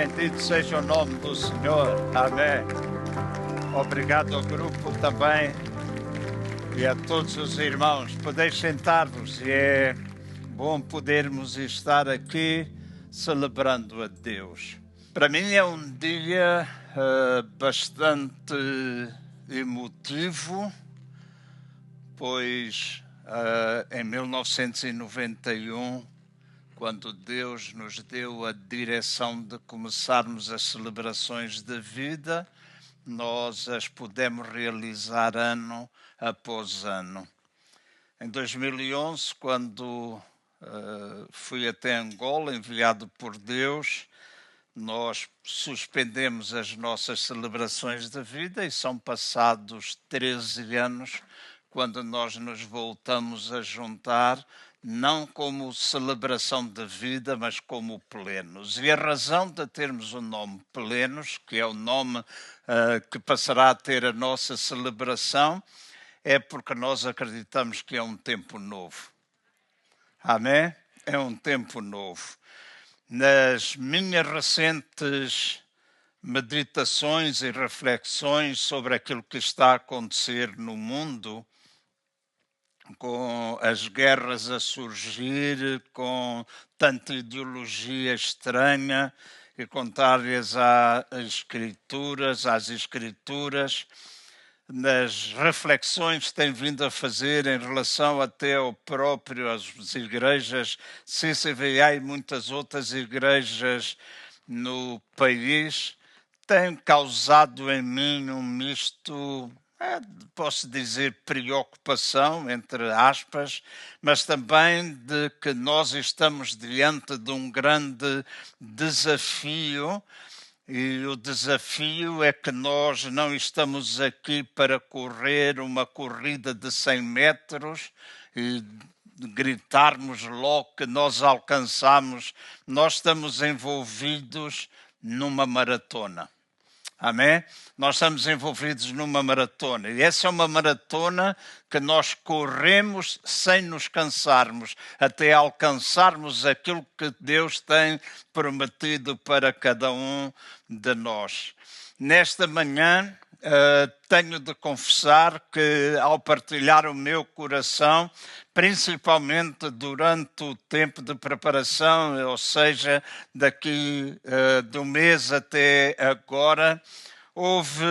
Bendito seja o nome do Senhor. Amém. Obrigado ao grupo também e a todos os irmãos. Podeis sentar-vos e é bom podermos estar aqui celebrando a Deus. Para mim é um dia bastante emotivo, pois em 1991, quando Deus nos deu a direção de começarmos as celebrações da vida, nós as pudemos realizar ano após ano. Em 2011, quando fui até Angola, enviado por Deus, nós suspendemos as nossas celebrações da vida e são passados 13 anos quando nós nos voltamos a juntar, não como celebração da vida, mas como plenos. E a razão de termos o nome plenos, que é o nome que passará a ter a nossa celebração, é porque nós acreditamos que é um tempo novo. Amém? É um tempo novo. Nas minhas recentes meditações e reflexões sobre aquilo que está a acontecer no mundo, com as guerras a surgir, com tanta ideologia estranha e contrárias às escrituras, nas reflexões que tem vindo a fazer em relação até ao próprio, às igrejas CCVA e muitas outras igrejas no país, tem causado em mim um misto, posso dizer, preocupação, entre aspas, mas também de que nós estamos diante de um grande desafio. E o desafio é que nós não estamos aqui para correr uma corrida de 100 metros e gritarmos logo que nós alcançamos. Nós estamos envolvidos numa maratona. Amém? Nós estamos envolvidos numa maratona. E essa é uma maratona que nós corremos sem nos cansarmos, até alcançarmos aquilo que Deus tem prometido para cada um de nós. Nesta manhã, tenho de confessar que, ao partilhar o meu coração, principalmente durante o tempo de preparação, ou seja, daqui do mês até agora, houve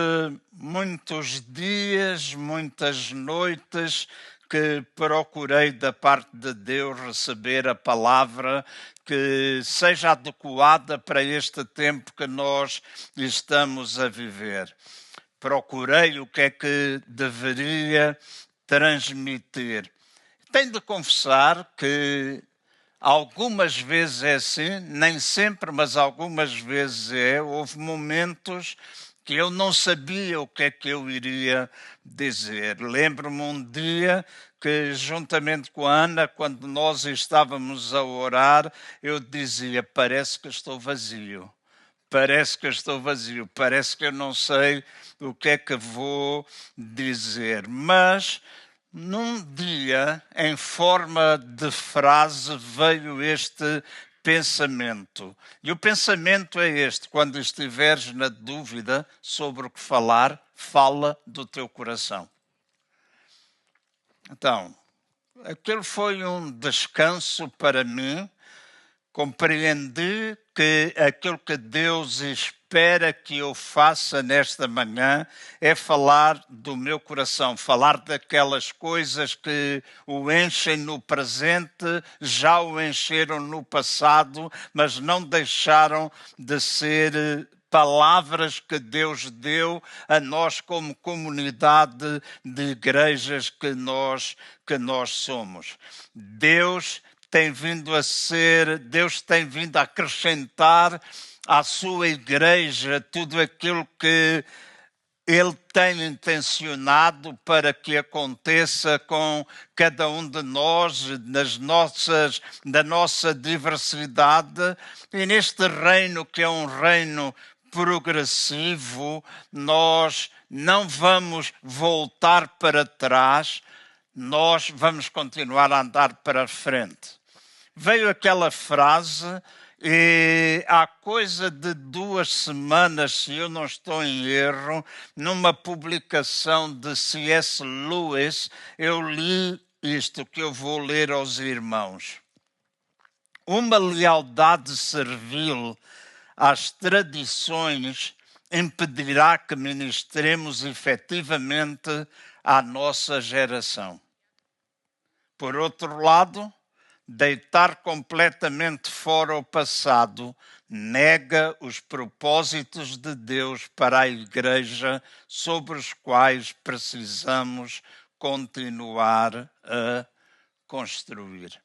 muitos dias, muitas noites que procurei da parte de Deus receber a palavra que seja adequada para este tempo que nós estamos a viver. Procurei o que é que deveria transmitir. Tenho de confessar que algumas vezes é assim, nem sempre, mas algumas vezes houve momentos que eu não sabia o que é que eu iria dizer. Lembro-me um dia que, juntamente com a Ana, quando nós estávamos a orar, eu dizia, parece que estou vazio. Parece que estou vazio, parece que eu não sei o que é que vou dizer. Mas, num dia, em forma de frase, veio este pensamento. E o pensamento é este: quando estiveres na dúvida sobre o que falar, fala do teu coração. Então, aquilo foi um descanso para mim. Compreendi que aquilo que Deus espera que eu faça nesta manhã é falar do meu coração, falar daquelas coisas que o enchem no presente, já o encheram no passado, mas não deixaram de ser palavras que Deus deu a nós como comunidade de igrejas que nós somos. Deus tem vindo a acrescentar à sua igreja tudo aquilo que Ele tem intencionado para que aconteça com cada um de nós, da nossa diversidade. E neste reino, que é um reino progressivo, nós não vamos voltar para trás, nós vamos continuar a andar para a frente. Veio aquela frase E há coisa de 2 semanas, se eu não estou em erro, numa publicação de C.S. Lewis, eu li isto que eu vou ler aos irmãos. Uma lealdade servil às tradições impedirá que ministremos efetivamente à nossa geração. Por outro lado, deitar completamente fora o passado nega os propósitos de Deus para a Igreja sobre os quais precisamos continuar a construir.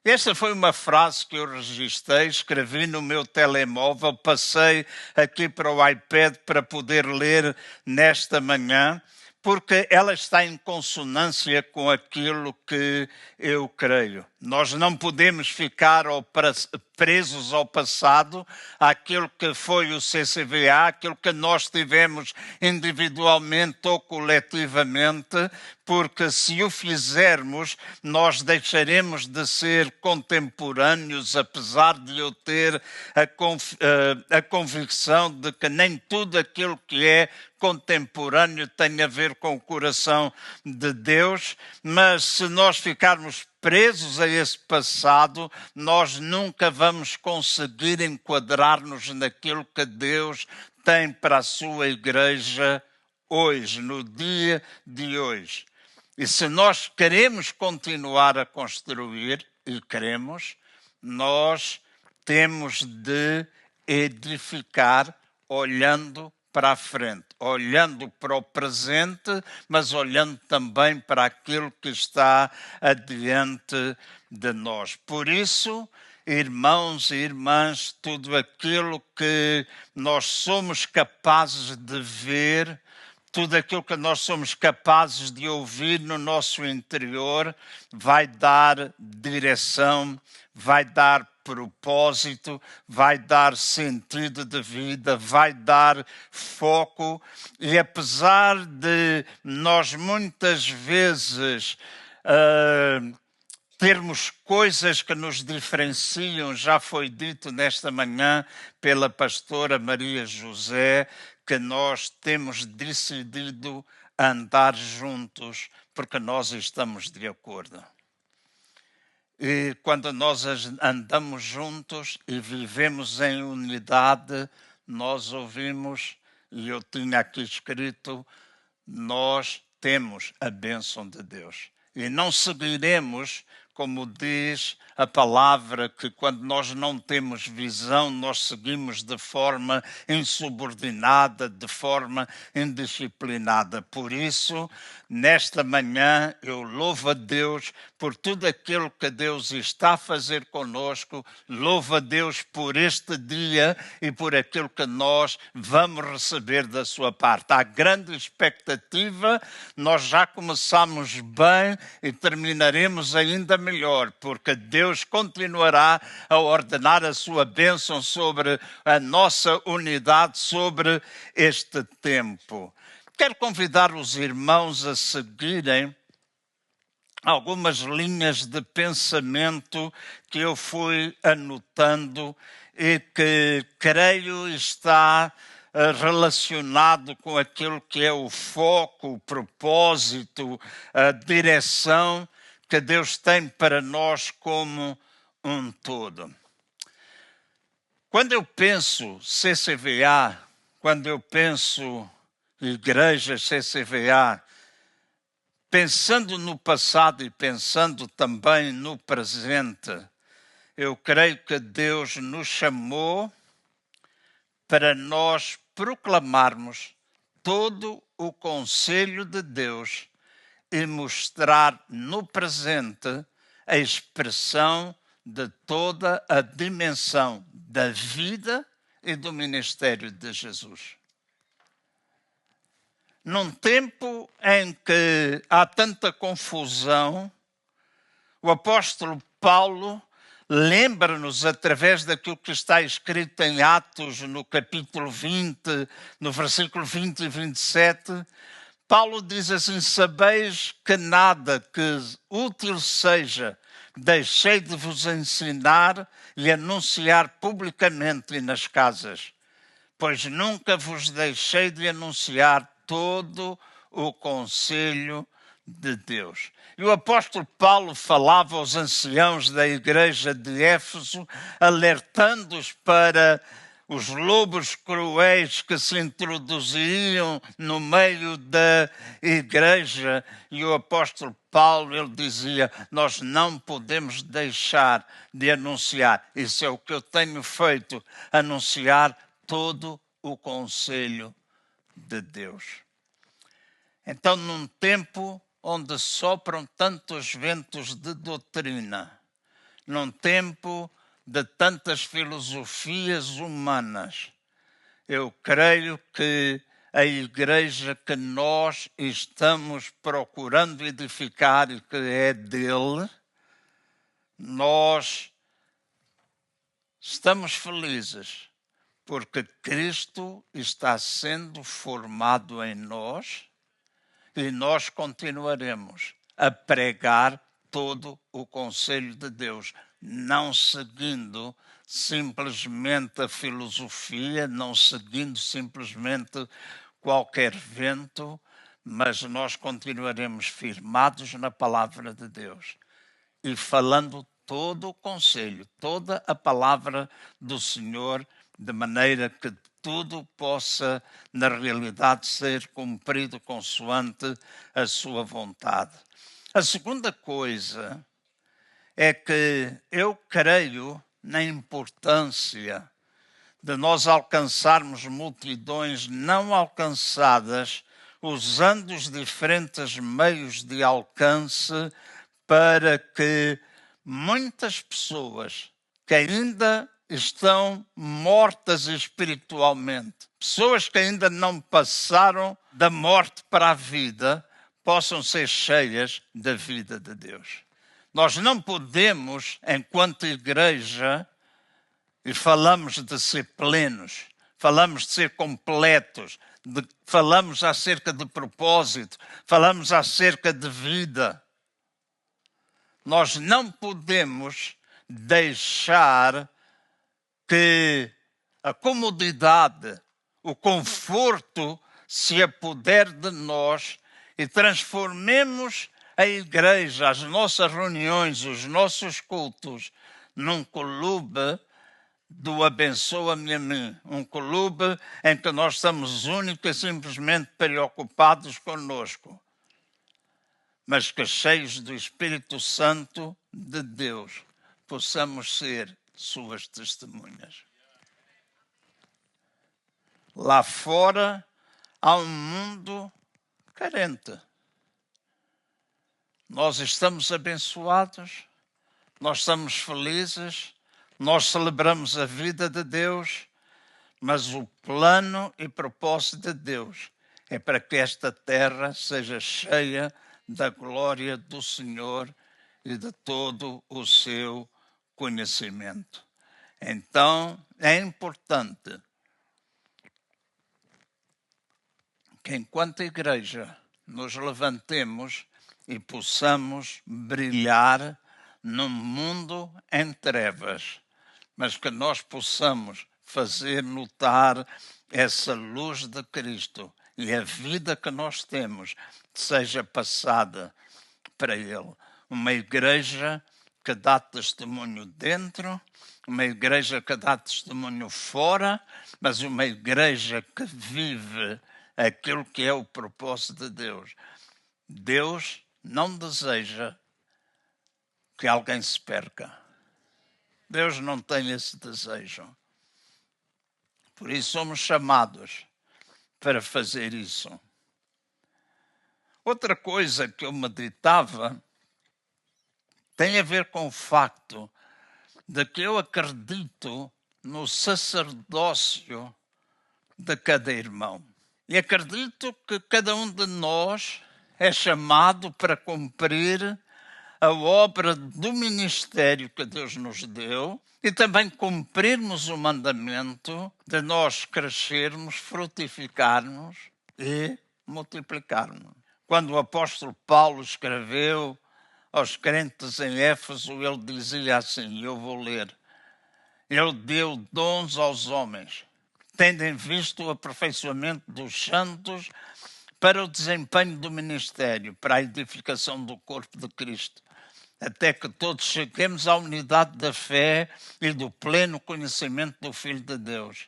Esta foi uma frase que eu registrei, escrevi no meu telemóvel, passei aqui para o iPad para poder ler nesta manhã, porque ela está em consonância com aquilo que eu creio. Nós não podemos ficar presos ao passado, àquilo que foi o CCVA, aquilo que nós tivemos individualmente ou coletivamente, porque se o fizermos, nós deixaremos de ser contemporâneos, apesar de eu ter a convicção de que nem tudo aquilo que é contemporâneo tem a ver com o coração de Deus, mas se nós ficarmos presos a esse passado, nós nunca vamos conseguir enquadrar-nos naquilo que Deus tem para a sua igreja hoje, no dia de hoje. E se nós queremos continuar a construir, e queremos, nós temos de edificar olhando para a frente, olhando para o presente, mas olhando também para aquilo que está adiante de nós. Por isso, irmãos e irmãs, tudo aquilo que nós somos capazes de ver, tudo aquilo que nós somos capazes de ouvir no nosso interior vai dar direção, vai dar propósito, vai dar sentido de vida, vai dar foco. E apesar de nós muitas vezes termos coisas que nos diferenciam, já foi dito nesta manhã pela pastora Maria José, que nós temos decidido andar juntos porque nós estamos de acordo. E quando nós andamos juntos e vivemos em unidade, nós ouvimos, e eu tinha aqui escrito, nós temos a bênção de Deus. E não seguiremos, como diz a palavra, que quando nós não temos visão, nós seguimos de forma insubordinada, de forma indisciplinada. Por isso, nesta manhã, eu louvo a Deus por tudo aquilo que Deus está a fazer conosco, louvo a Deus por este dia e por aquilo que nós vamos receber da sua parte. Há grande expectativa, nós já começamos bem e terminaremos ainda melhor, porque Deus continuará a ordenar a sua bênção sobre a nossa unidade, sobre este tempo. Quero convidar os irmãos a seguirem algumas linhas de pensamento que eu fui anotando e que creio está relacionado com aquilo que é o foco, o propósito, a direção que Deus tem para nós como um todo. Quando eu penso CCVA, quando eu penso Igreja CCVA, pensando no passado e pensando também no presente, eu creio que Deus nos chamou para nós proclamarmos todo o conselho de Deus e mostrar no presente a expressão de toda a dimensão da vida e do ministério de Jesus. Num tempo em que há tanta confusão, o apóstolo Paulo lembra-nos, através daquilo que está escrito em Atos, no capítulo 20, no versículo 20 e 27, Paulo diz assim: sabeis que nada que útil seja, deixei de vos ensinar e anunciar publicamente e nas casas, pois nunca vos deixei de anunciar todo o conselho de Deus. E o apóstolo Paulo falava aos anciãos da igreja de Éfeso, alertando-os para os lobos cruéis que se introduziam no meio da igreja. E o apóstolo Paulo, ele dizia: nós não podemos deixar de anunciar. Isso é o que eu tenho feito, anunciar todo o conselho de Deus. Então, num tempo onde sopram tantos ventos de doutrina, num tempo de tantas filosofias humanas, eu creio que a igreja que nós estamos procurando edificar e que é dele, nós estamos felizes porque Cristo está sendo formado em nós e nós continuaremos a pregar todo o conselho de Deus, não seguindo simplesmente a filosofia, não seguindo simplesmente qualquer vento, mas nós continuaremos firmados na palavra de Deus e falando todo o conselho, toda a palavra do Senhor, de maneira que tudo possa, na realidade, ser cumprido consoante a sua vontade. A segunda coisa é que eu creio na importância de nós alcançarmos multidões não alcançadas usando os diferentes meios de alcance para que muitas pessoas que ainda estão mortas espiritualmente, pessoas que ainda não passaram da morte para a vida, possam ser cheias da vida de Deus. Nós não podemos, enquanto igreja, e falamos de ser plenos, falamos de ser completos, falamos acerca de propósito, falamos acerca de vida. Nós não podemos deixar que a comodidade, o conforto se apodere de nós e transformemos a igreja, as nossas reuniões, os nossos cultos, num clube do abençoa-me a mim, um clube em que nós estamos única e simplesmente preocupados conosco, mas que cheios do Espírito Santo de Deus possamos ser suas testemunhas. Lá fora há um mundo carente. Nós estamos abençoados, nós estamos felizes, nós celebramos a vida de Deus, mas o plano e propósito de Deus é para que esta terra seja cheia da glória do Senhor e de todo o seu conhecimento. Então, é importante que, enquanto igreja, nos levantemos e possamos brilhar num mundo em trevas, mas que nós possamos fazer notar essa luz de Cristo e a vida que nós temos seja passada para Ele. Uma igreja que dá testemunho dentro, uma igreja que dá testemunho fora, mas uma igreja que vive aquilo que é o propósito de Deus. Deus não deseja que alguém se perca. Deus não tem esse desejo. Por isso somos chamados para fazer isso. Outra coisa que eu meditava tem a ver com o facto de que eu acredito no sacerdócio de cada irmão. E acredito que cada um de nós é chamado para cumprir a obra do ministério que Deus nos deu e também cumprirmos o mandamento de nós crescermos, frutificarmos e multiplicaram. Quando o apóstolo Paulo escreveu aos crentes em Éfeso, ele dizia assim, eu vou ler, ele deu dons aos homens, tendo em vista o aperfeiçoamento dos santos para o desempenho do ministério, para a edificação do corpo de Cristo, até que todos cheguemos à unidade da fé e do pleno conhecimento do Filho de Deus,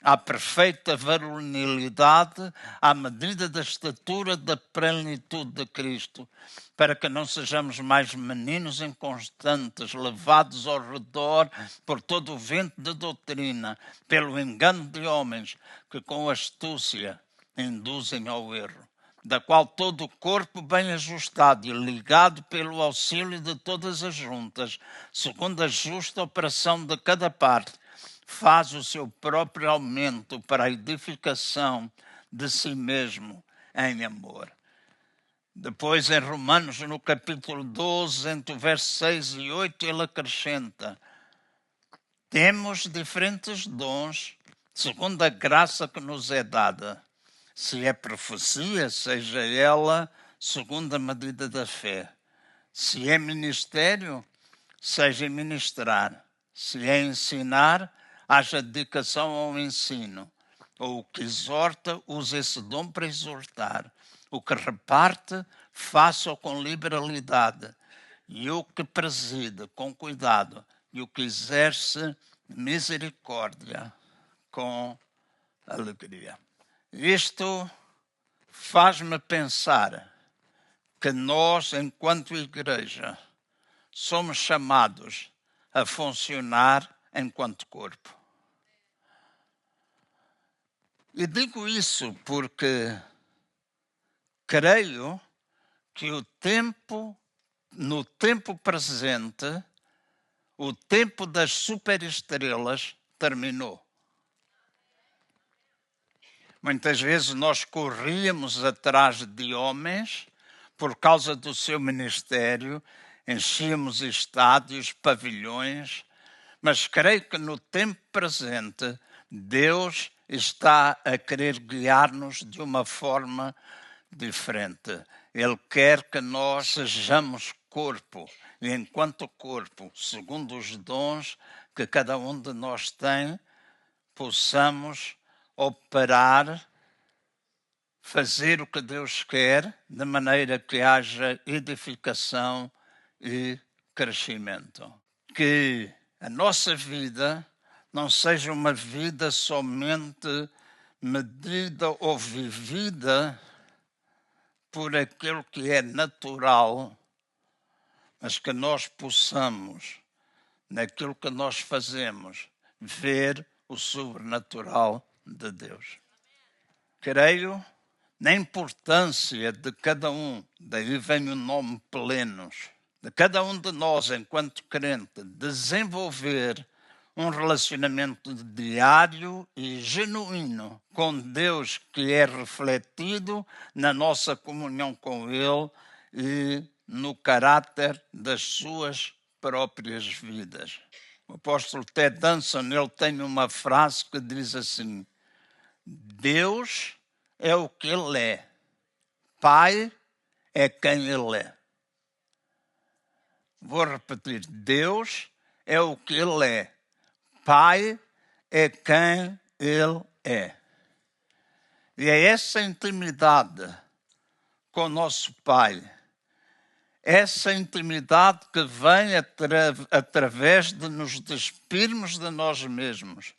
à perfeita varonilidade, à medida da estatura da plenitude de Cristo, para que não sejamos mais meninos inconstantes, levados ao redor por todo o vento de doutrina, pelo engano de homens que com astúcia induzem ao erro, da qual todo o corpo bem ajustado e ligado pelo auxílio de todas as juntas, segundo a justa operação de cada parte, faz o seu próprio aumento para a edificação de si mesmo em amor. Depois, em Romanos, no capítulo 12, entre o verso 6 e 8, ele acrescenta: temos diferentes dons, segundo a graça que nos é dada. Se é profecia, seja ela segundo a medida da fé. Se é ministério, seja ministrar. Se é ensinar, haja dedicação ao ensino. Ou o que exorta, use esse dom para exortar. O que reparte, faça-o com liberalidade. E o que preside, com cuidado. E o que exerce misericórdia, com alegria. Isto faz-me pensar que nós, enquanto igreja, somos chamados a funcionar enquanto corpo. E digo isso porque creio que no tempo presente, o tempo das superestrelas terminou. Muitas vezes nós corríamos atrás de homens por causa do seu ministério, enchíamos estádios, pavilhões, mas creio que no tempo presente Deus está a querer guiar-nos de uma forma diferente. Ele quer que nós sejamos corpo, e enquanto corpo, segundo os dons que cada um de nós tem, possamos operar, fazer o que Deus quer, de maneira que haja edificação e crescimento. Que a nossa vida não seja uma vida somente medida ou vivida por aquilo que é natural, mas que nós possamos, naquilo que nós fazemos, ver o sobrenatural de Deus. Creio na importância de cada um, daí vem o nome plenos, de cada um de nós, enquanto crente, desenvolver um relacionamento diário e genuíno com Deus, que é refletido na nossa comunhão com Ele e no caráter das suas próprias vidas. O apóstolo Ted Danson, ele tem uma frase que diz assim: Deus é o que Ele é, Pai é quem Ele é. Vou repetir, Deus é o que Ele é, Pai é quem Ele é. E é essa intimidade com o nosso Pai, essa intimidade que vem através de nos despirmos de nós mesmos,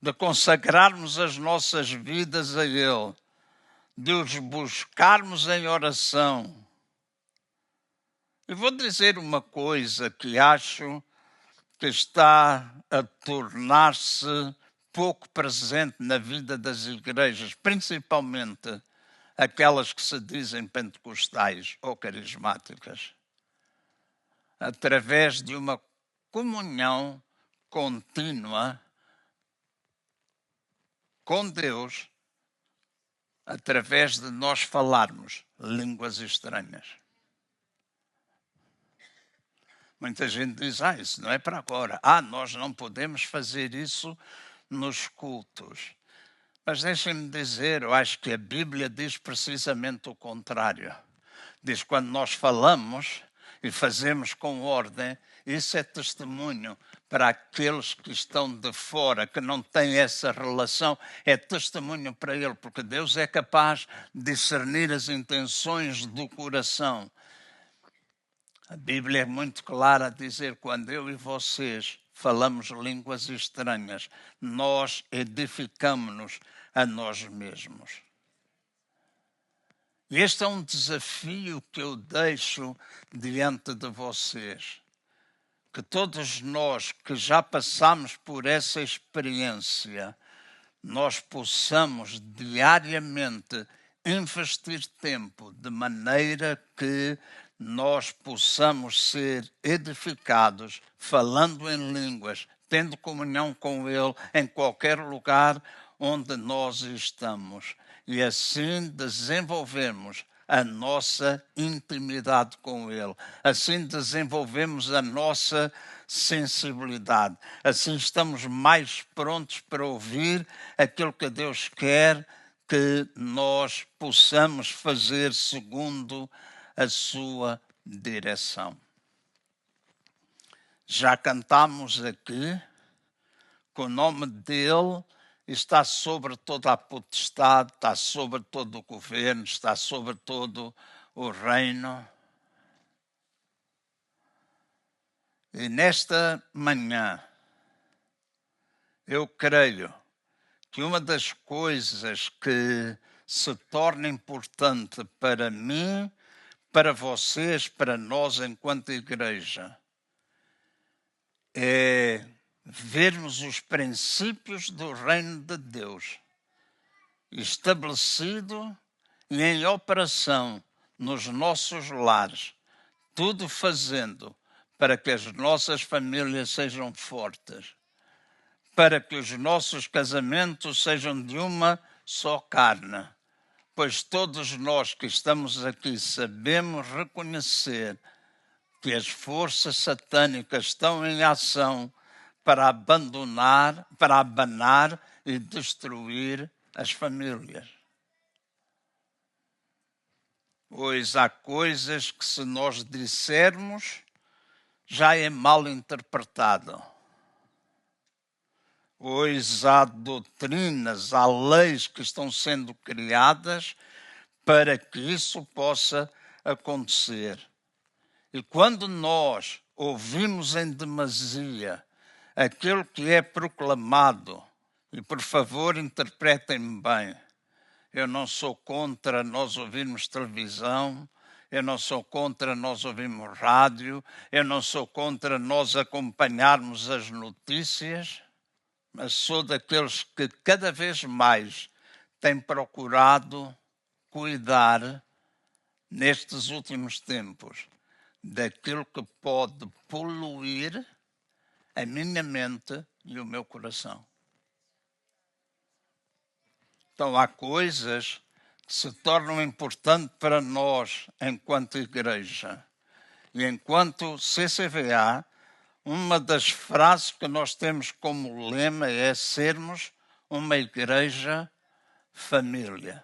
de consagrarmos as nossas vidas a Ele, de os buscarmos em oração. E vou dizer uma coisa que acho que está a tornar-se pouco presente na vida das igrejas, principalmente aquelas que se dizem pentecostais ou carismáticas. Através de uma comunhão contínua com Deus, através de nós falarmos línguas estranhas. Muita gente diz, isso não é para agora. Nós não podemos fazer isso nos cultos. Mas deixem-me dizer, eu acho que a Bíblia diz precisamente o contrário. Diz, quando nós falamos e fazemos com ordem, isso é testemunho para aqueles que estão de fora, que não têm essa relação, é testemunho para ele, porque Deus é capaz de discernir as intenções do coração. A Bíblia é muito clara a dizer, quando eu e vocês falamos línguas estranhas, nós edificamos-nos a nós mesmos. E este é um desafio que eu deixo diante de vocês. Que todos nós que já passamos por essa experiência, nós possamos diariamente investir tempo de maneira que nós possamos ser edificados, falando em línguas, tendo comunhão com Ele em qualquer lugar onde nós estamos. E assim desenvolvemos a nossa intimidade com Ele. Assim desenvolvemos a nossa sensibilidade. Assim estamos mais prontos para ouvir aquilo que Deus quer que nós possamos fazer segundo a sua direção. Já cantamos aqui que o nome dele está sobre toda a potestade, está sobre todo o governo, está sobre todo o reino. E nesta manhã, eu creio que uma das coisas que se torna importante para mim, para vocês, para nós enquanto igreja, é vermos os princípios do reino de Deus estabelecido e em operação nos nossos lares, tudo fazendo para que as nossas famílias sejam fortes, para que os nossos casamentos sejam de uma só carne, pois todos nós que estamos aqui sabemos reconhecer que as forças satânicas estão em ação para abanar e destruir as famílias. Pois há coisas que, se nós dissermos, já é mal interpretado. Pois há doutrinas, há leis que estão sendo criadas para que isso possa acontecer. E quando nós ouvimos em demasia aquilo que é proclamado, e por favor interpretem-me bem, eu não sou contra nós ouvirmos televisão, eu não sou contra nós ouvirmos rádio, eu não sou contra nós acompanharmos as notícias, mas sou daqueles que cada vez mais têm procurado cuidar, nestes últimos tempos, daquilo que pode poluir a minha mente e o meu coração. Então há coisas que se tornam importantes para nós enquanto igreja. E enquanto CCVA, uma das frases que nós temos como lema é sermos uma igreja família.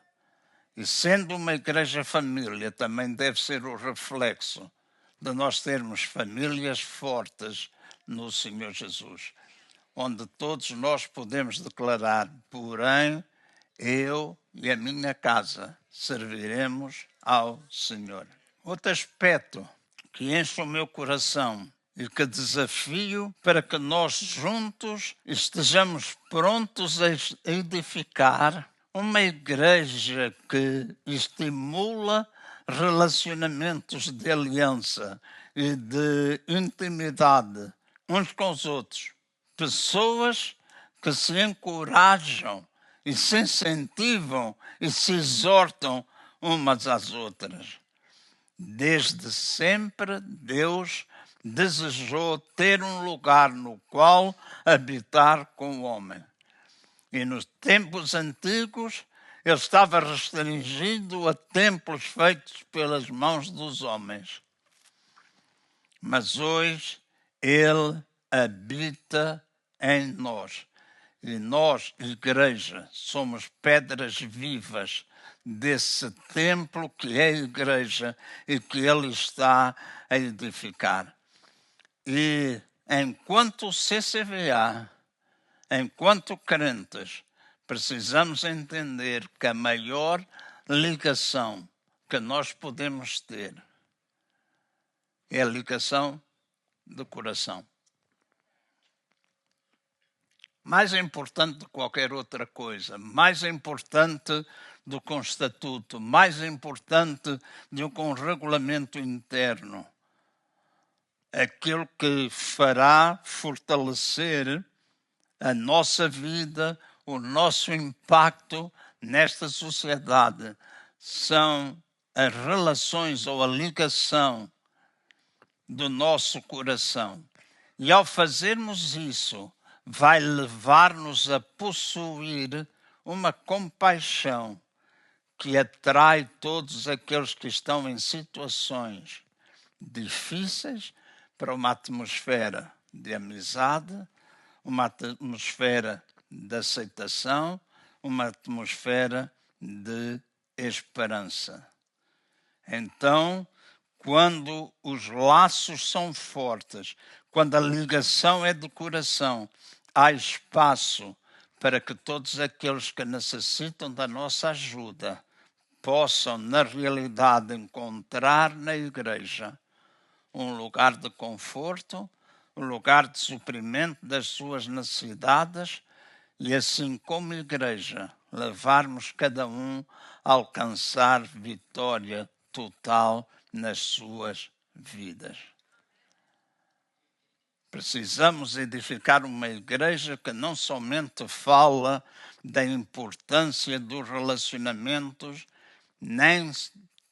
E sendo uma igreja família, também deve ser o reflexo de nós termos famílias fortes no Senhor Jesus, onde todos nós podemos declarar, porém, eu e a minha casa serviremos ao Senhor. Outro aspecto que enche o meu coração e que desafio para que nós juntos estejamos prontos a edificar uma igreja que estimula relacionamentos de aliança e de intimidade uns com os outros. Pessoas que se encorajam e se incentivam e se exortam umas às outras. Desde sempre, Deus desejou ter um lugar no qual habitar com o homem. E nos tempos antigos, ele estava restringido a templos feitos pelas mãos dos homens. Mas hoje, ele habita em nós. E nós, igreja, somos pedras vivas desse templo que é a igreja e que ele está a edificar. E enquanto CCVA, enquanto crentes, precisamos entender que a maior ligação que nós podemos ter é a ligação do coração. Mais importante de qualquer outra coisa, mais importante do que um estatuto, mais importante do que um regulamento interno. Aquilo que fará fortalecer a nossa vida, o nosso impacto nesta sociedade, são as relações ou a ligação do nosso coração. E ao fazermos isso, vai levar-nos a possuir uma compaixão que atrai todos aqueles que estão em situações difíceis para uma atmosfera de amizade, uma atmosfera de aceitação, uma atmosfera de esperança. Então, quando os laços são fortes, quando a ligação é de coração, há espaço para que todos aqueles que necessitam da nossa ajuda possam, na realidade, encontrar na igreja um lugar de conforto, um lugar de suprimento das suas necessidades e, assim como igreja, levarmos cada um a alcançar vitória total nas suas vidas. Precisamos edificar uma igreja que não somente fala da importância dos relacionamentos, nem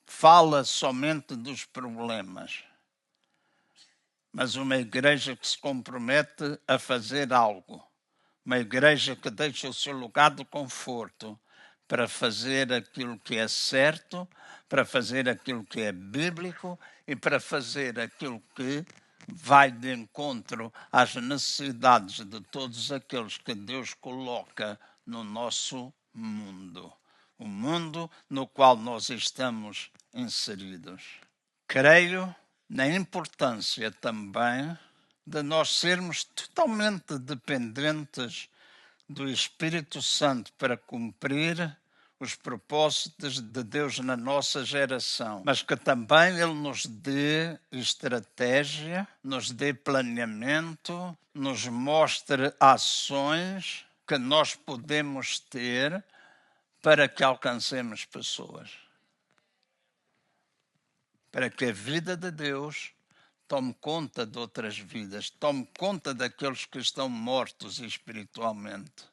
fala somente dos problemas, mas uma igreja que se compromete a fazer algo, uma igreja que deixa o seu lugar de conforto para fazer aquilo que é certo, para fazer aquilo que é bíblico e para fazer aquilo que vai de encontro às necessidades de todos aqueles que Deus coloca no nosso mundo, o mundo no qual nós estamos inseridos. Creio na importância também de nós sermos totalmente dependentes do Espírito Santo para cumprir os propósitos de Deus na nossa geração, mas que também Ele nos dê estratégia, nos dê planeamento, nos mostre ações que nós podemos ter para que alcancemos pessoas. Para que a vida de Deus tome conta de outras vidas, tome conta daqueles que estão mortos espiritualmente.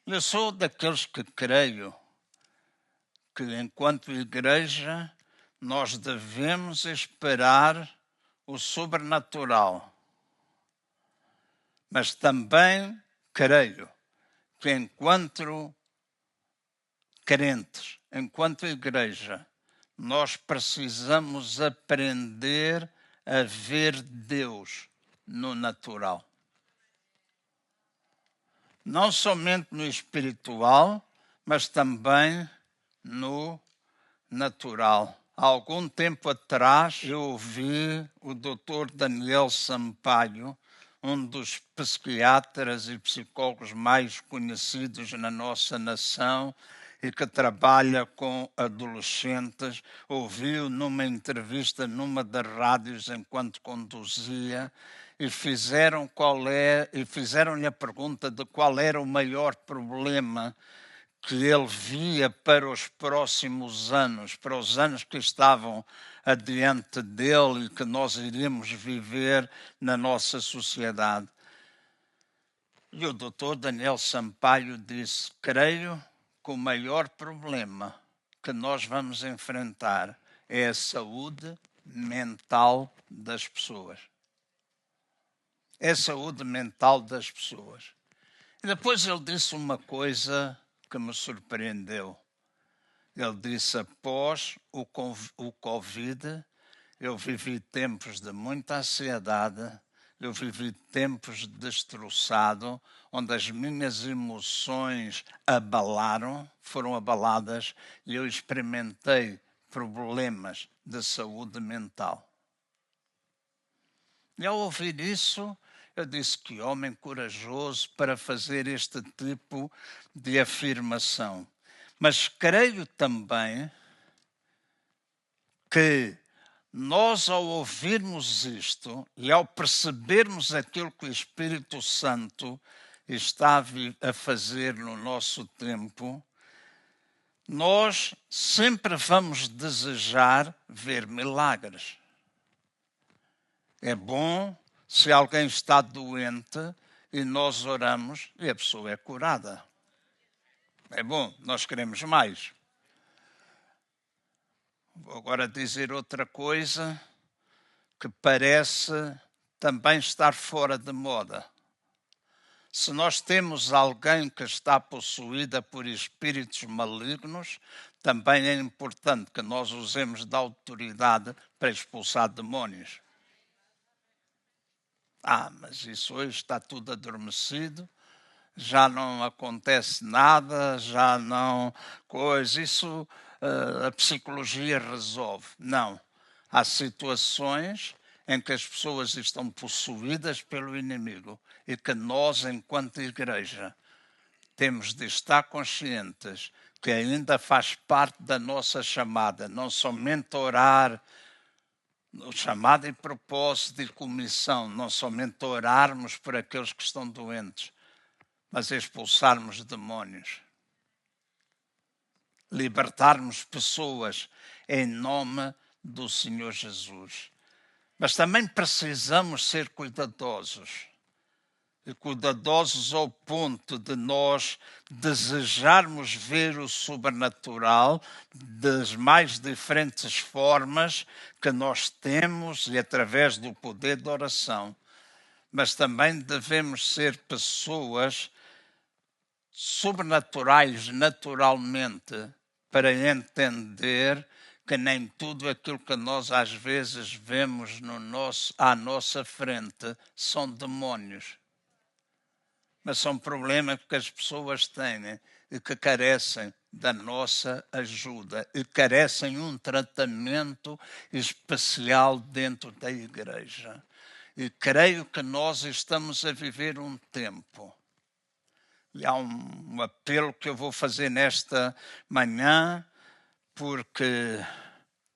Eu sou daqueles que creio que, enquanto igreja, nós devemos esperar o sobrenatural. Mas também creio que, enquanto crentes, enquanto igreja, nós precisamos aprender a ver Deus no natural. Não somente no espiritual, mas também no natural. Há algum tempo atrás eu ouvi o Dr. Daniel Sampaio, um dos psiquiatras e psicólogos mais conhecidos na nossa nação e que trabalha com adolescentes, ouviu numa entrevista numa das rádios enquanto conduzia e fizeram-lhe a pergunta de qual era o maior problema que ele via para os próximos anos, para os anos que estavam adiante dele e que nós iríamos viver na nossa sociedade. E o Dr. Daniel Sampaio disse: creio que o maior problema que nós vamos enfrentar é a saúde mental das pessoas. É a saúde mental das pessoas. E depois ele disse uma coisa que me surpreendeu. Ele disse: após o Covid, eu vivi tempos de muita ansiedade, Eu vivi tempos destroçados, onde as minhas emoções foram abaladas, e eu experimentei problemas de saúde mental. E ao ouvir isso, eu disse: que homem corajoso para fazer este tipo de afirmação. Mas creio também que nós, ao ouvirmos isto e ao percebermos aquilo que o Espírito Santo está a fazer no nosso tempo, nós sempre vamos desejar ver milagres. É bom se alguém está doente e nós oramos e a pessoa é curada. É bom, nós queremos mais. Vou agora dizer outra coisa que parece também estar fora de moda. Se nós temos alguém que está possuída por espíritos malignos, também é importante que nós usemos da autoridade para expulsar demónios. Mas isso hoje está tudo adormecido, já não acontece nada, já não coisa, isso a psicologia resolve. Não. Há situações em que as pessoas estão possuídas pelo inimigo e que nós, enquanto igreja, temos de estar conscientes que ainda faz parte da nossa chamada, não somente orar, o chamado e propósito e comissão, não somente orarmos por aqueles que estão doentes, mas expulsarmos demónios. Libertarmos pessoas em nome do Senhor Jesus. Mas também precisamos ser cuidadosos. E cuidadosos ao ponto de nós desejarmos ver o sobrenatural das mais diferentes formas que nós temos e através do poder da oração. Mas também devemos ser pessoas sobrenaturais naturalmente para entender que nem tudo aquilo que nós às vezes vemos à nossa frente são demónios. Mas são problemas que as pessoas têm e que carecem da nossa ajuda e carecem um tratamento especial dentro da igreja. E creio que nós estamos a viver um tempo. E há um apelo que eu vou fazer nesta manhã, porque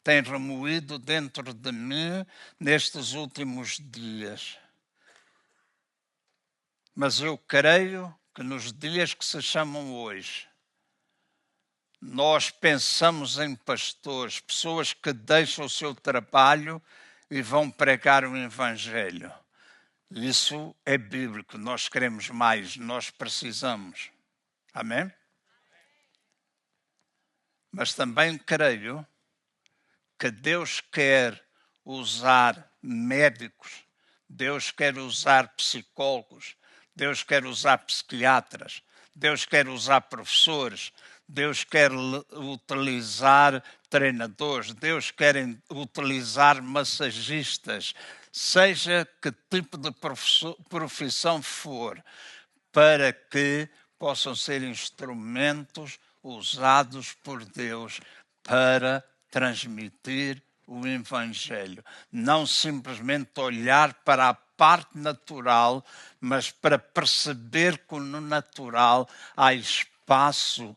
tem remoído dentro de mim nestes últimos dias. Mas eu creio que nos dias que se chamam hoje, nós pensamos em pastores, pessoas que deixam o seu trabalho e vão pregar o Evangelho. Isso é bíblico, nós queremos mais, nós precisamos. Amém? Mas também creio que Deus quer usar médicos, Deus quer usar psicólogos, Deus quer usar psiquiatras, Deus quer usar professores, Deus quer utilizar treinadores, Deus quer utilizar massagistas, seja que tipo de profissão for, para que possam ser instrumentos usados por Deus para transmitir o Evangelho. Não simplesmente olhar para a parte natural, mas para perceber que no natural há espaço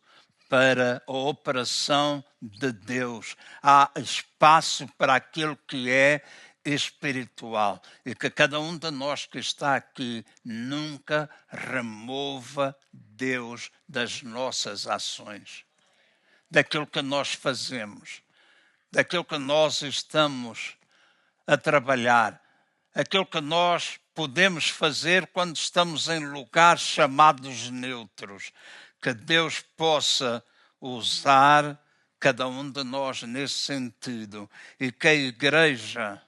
para a operação de Deus. Há espaço para aquilo que é espiritual. E que cada um de nós que está aqui nunca remova Deus das nossas ações, daquilo que nós fazemos, daquilo que nós estamos a trabalhar, aquilo que nós podemos fazer quando estamos em lugares chamados neutros. Que Deus possa usar cada um de nós nesse sentido e que a igreja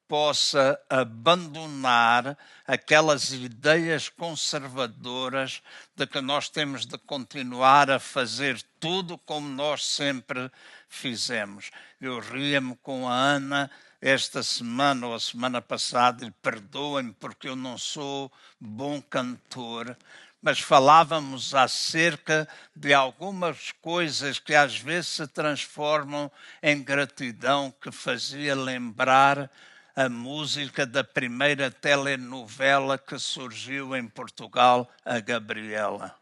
possa abandonar aquelas ideias conservadoras de que nós temos de continuar a fazer tudo como nós sempre fizemos. Eu ria-me com a Ana esta semana ou a semana passada, e perdoem-me porque eu não sou bom cantor, mas falávamos acerca de algumas coisas que às vezes se transformam em gratidão, que fazia lembrar a música da primeira telenovela que surgiu em Portugal, a Gabriela.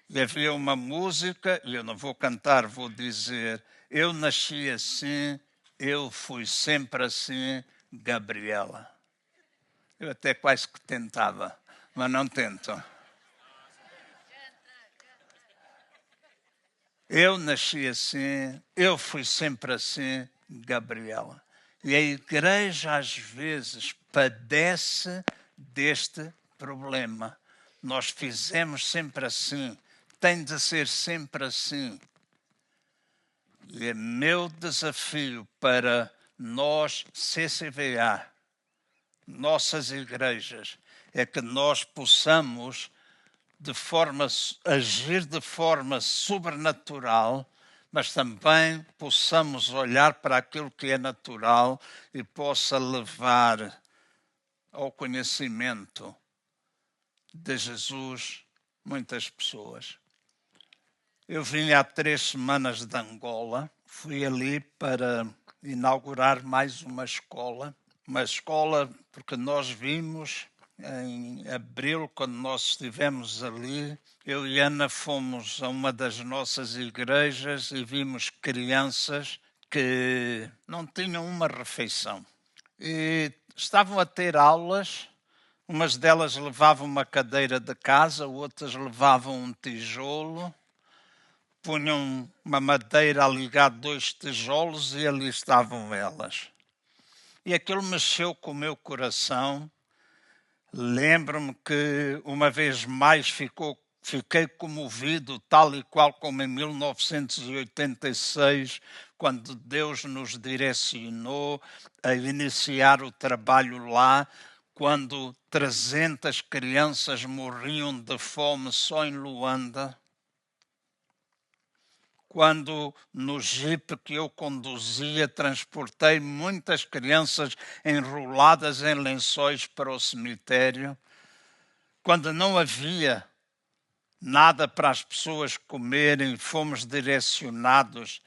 E havia uma música, e eu não vou cantar, vou dizer: eu nasci assim, eu fui sempre assim, Gabriela. Eu até quase que tentava, mas não tento. Eu nasci assim, eu fui sempre assim, Gabriela. E a igreja às vezes padece deste problema. Nós fizemos sempre assim, tem de ser sempre assim. E é meu desafio para nós, CCVA, nossas igrejas, é que nós possamos agir de forma sobrenatural, mas também possamos olhar para aquilo que é natural e possa levar ao conhecimento de Jesus muitas pessoas. Eu vim há 3 semanas de Angola, fui ali para inaugurar mais uma escola porque nós vimos em abril, quando nós estivemos ali, eu e Ana fomos a uma das nossas igrejas e vimos crianças que não tinham uma refeição. E estavam a ter aulas, umas delas levavam uma cadeira de casa, outras levavam um tijolo, punham uma madeira a ligar 2 tijolos e ali estavam elas. E aquilo mexeu com o meu coração. Lembro-me que uma vez mais fiquei comovido, tal e qual como em 1986, quando Deus nos direcionou a iniciar o trabalho lá, quando 300 crianças morriam de fome só em Luanda. Quando no jipe que eu conduzia transportei muitas crianças enroladas em lençóis para o cemitério, quando não havia nada para as pessoas comerem, fomos direcionados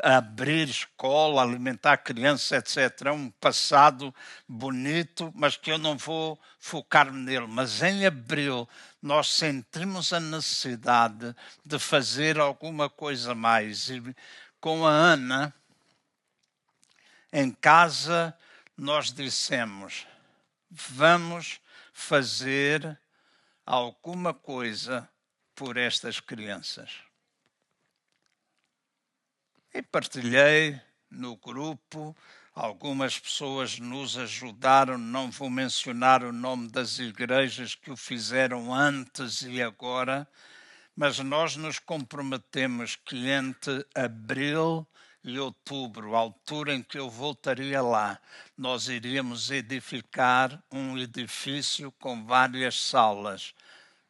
a abrir escola, alimentar crianças, etc. É um passado bonito, mas que eu não vou focar-me nele. Mas em abril nós sentimos a necessidade de fazer alguma coisa mais. E com a Ana, em casa, nós dissemos: vamos fazer alguma coisa por estas crianças. E partilhei no grupo, algumas pessoas nos ajudaram, não vou mencionar o nome das igrejas que o fizeram antes e agora, mas nós nos comprometemos que entre abril e outubro, a altura em que eu voltaria lá, nós iríamos edificar um edifício com várias salas,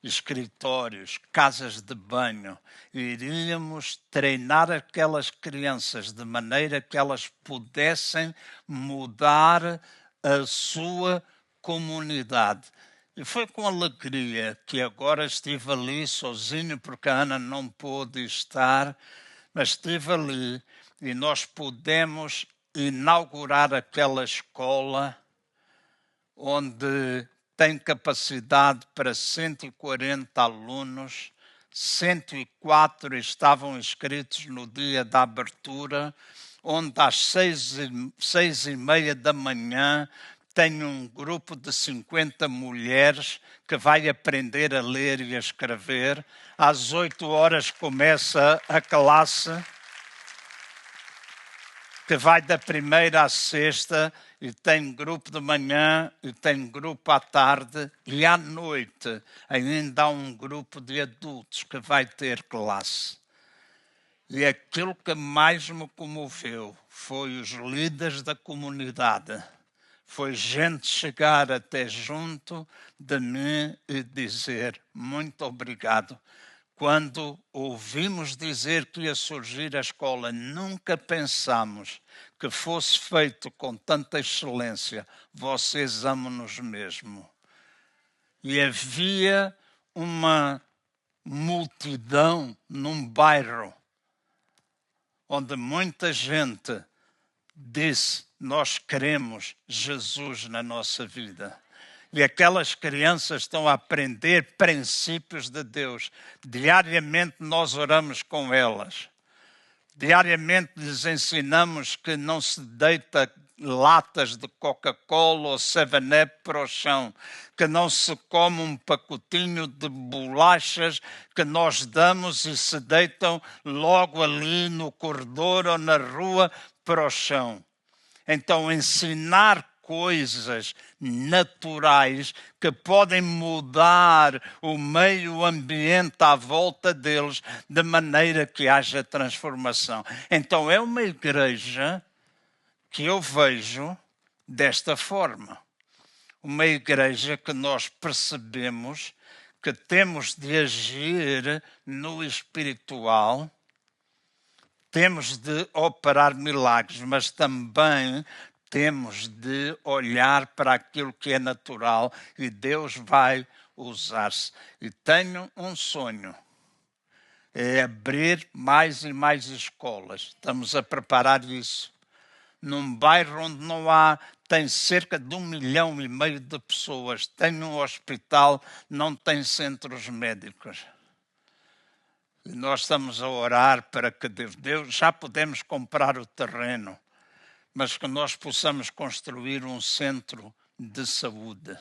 escritórios, casas de banho. Iríamos treinar aquelas crianças de maneira que elas pudessem mudar a sua comunidade. E foi com alegria que agora estive ali sozinho, porque a Ana não pôde estar, mas estive ali e nós pudemos inaugurar aquela escola onde tem capacidade para 140 alunos, 104 estavam inscritos no dia da abertura, onde às 6h30 da manhã tem um grupo de 50 mulheres que vai aprender a ler e a escrever. Às 8 horas começa a classe, que vai da primeira à sexta, e tem grupo de manhã, e tem grupo à tarde, e à noite ainda há um grupo de adultos que vai ter classe. E aquilo que mais me comoveu foi os líderes da comunidade. Foi gente chegar até junto de mim e dizer: muito obrigado. Quando ouvimos dizer que ia surgir a escola, nunca pensamos que fosse feito com tanta excelência, vocês amam-nos mesmo. E havia uma multidão num bairro onde muita gente disse: nós queremos Jesus na nossa vida. E aquelas crianças estão a aprender princípios de Deus. Diariamente nós oramos com elas. Diariamente lhes ensinamos que não se deita latas de Coca-Cola ou 7-Up para o chão, que não se come um pacotinho de bolachas que nós damos e se deitam logo ali no corredor ou na rua para o chão. Então, ensinar coisas naturais que podem mudar o meio ambiente à volta deles de maneira que haja transformação. Então é uma igreja que eu vejo desta forma. Uma igreja que nós percebemos que temos de agir no espiritual, temos de operar milagres, mas também temos de olhar para aquilo que é natural e Deus vai usar-se. E tenho um sonho, é abrir mais e mais escolas. Estamos a preparar isso. Num bairro onde não há, tem cerca de 1,5 milhão de pessoas, tem um hospital, não tem centros médicos. E nós estamos a orar para que Deus, já podemos comprar o terreno, mas que nós possamos construir um centro de saúde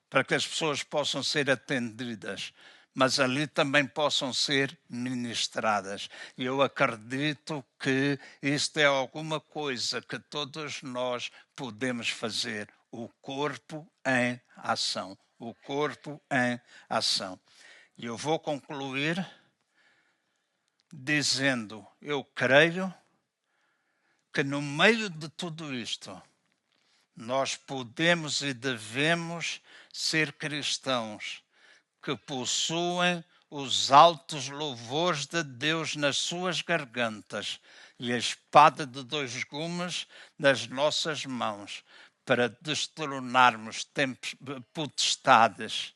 para que as pessoas possam ser atendidas, mas ali também possam ser ministradas. E eu acredito que isto é alguma coisa que todos nós podemos fazer. O corpo em ação. O corpo em ação. E eu vou concluir dizendo, eu creio que no meio de tudo isto, nós podemos e devemos ser cristãos que possuem os altos louvores de Deus nas suas gargantas e a espada de 2 gumes nas nossas mãos, para destronarmos potestades,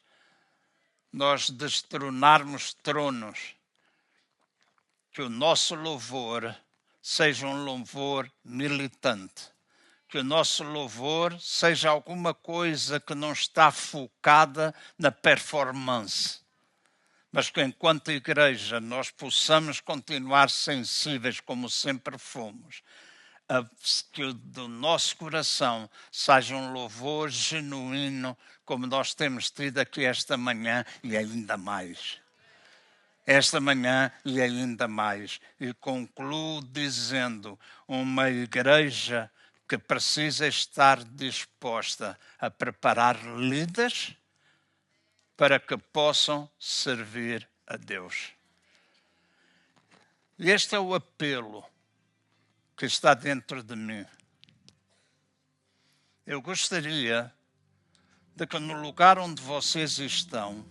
nós destronarmos tronos, que o nosso louvor seja um louvor militante, que o nosso louvor seja alguma coisa que não está focada na performance, mas que enquanto igreja nós possamos continuar sensíveis como sempre fomos, que do nosso coração seja um louvor genuíno como nós temos tido aqui esta manhã e ainda mais. Esta manhã e ainda mais. E concluo dizendo, uma igreja que precisa estar disposta a preparar líderes para que possam servir a Deus. E este é o apelo que está dentro de mim. Eu gostaria de que no lugar onde vocês estão,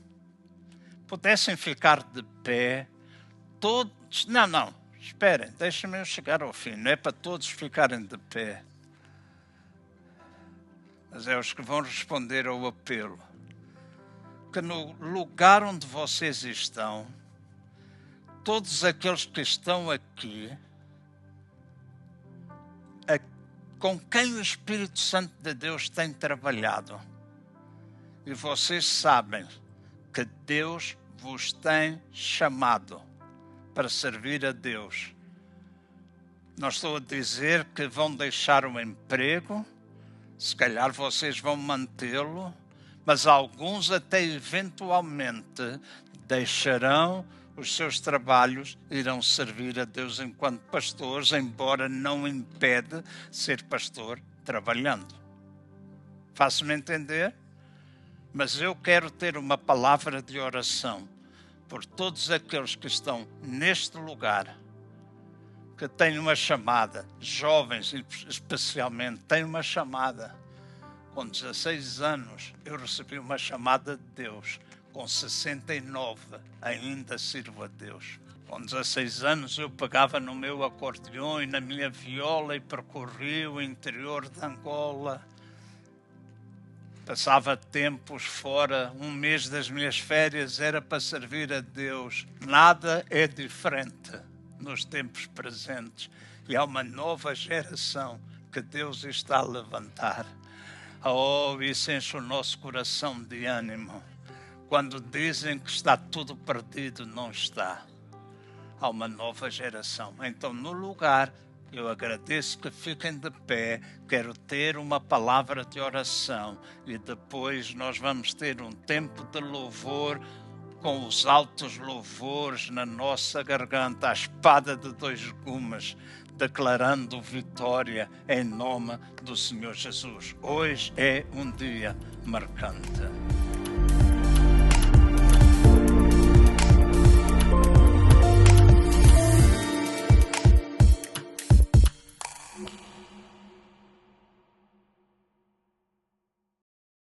pudessem ficar de pé, todos... Não, esperem, deixem-me eu chegar ao fim, não é para todos ficarem de pé, mas é os que vão responder ao apelo. Que no lugar onde vocês estão, todos aqueles que estão aqui, com quem o Espírito Santo de Deus tem trabalhado, e vocês sabem que Deus vos tem chamado para servir a Deus. Não estou a dizer que vão deixar o emprego, se calhar vocês vão mantê-lo, mas alguns até eventualmente deixarão os seus trabalhos, irão servir a Deus enquanto pastores, embora não impede ser pastor trabalhando. Faço-me entender? Mas eu quero ter uma palavra de oração por todos aqueles que estão neste lugar, que têm uma chamada, jovens especialmente, têm uma chamada. Com 16 anos eu recebi uma chamada de Deus, com 69 ainda sirvo a Deus. Com 16 anos eu pegava no meu acordeão e na minha viola e percorria o interior de Angola. Passava tempos fora, um mês das minhas férias era para servir a Deus. Nada é diferente nos tempos presentes e há uma nova geração que Deus está a levantar. Oh, isso enche o nosso coração de ânimo. Quando dizem que está tudo perdido, não está. Há uma nova geração. Então, no lugar, eu agradeço que fiquem de pé, quero ter uma palavra de oração e depois nós vamos ter um tempo de louvor com os altos louvores na nossa garganta, a espada de dois gumes, declarando vitória em nome do Senhor Jesus. Hoje é um dia marcante.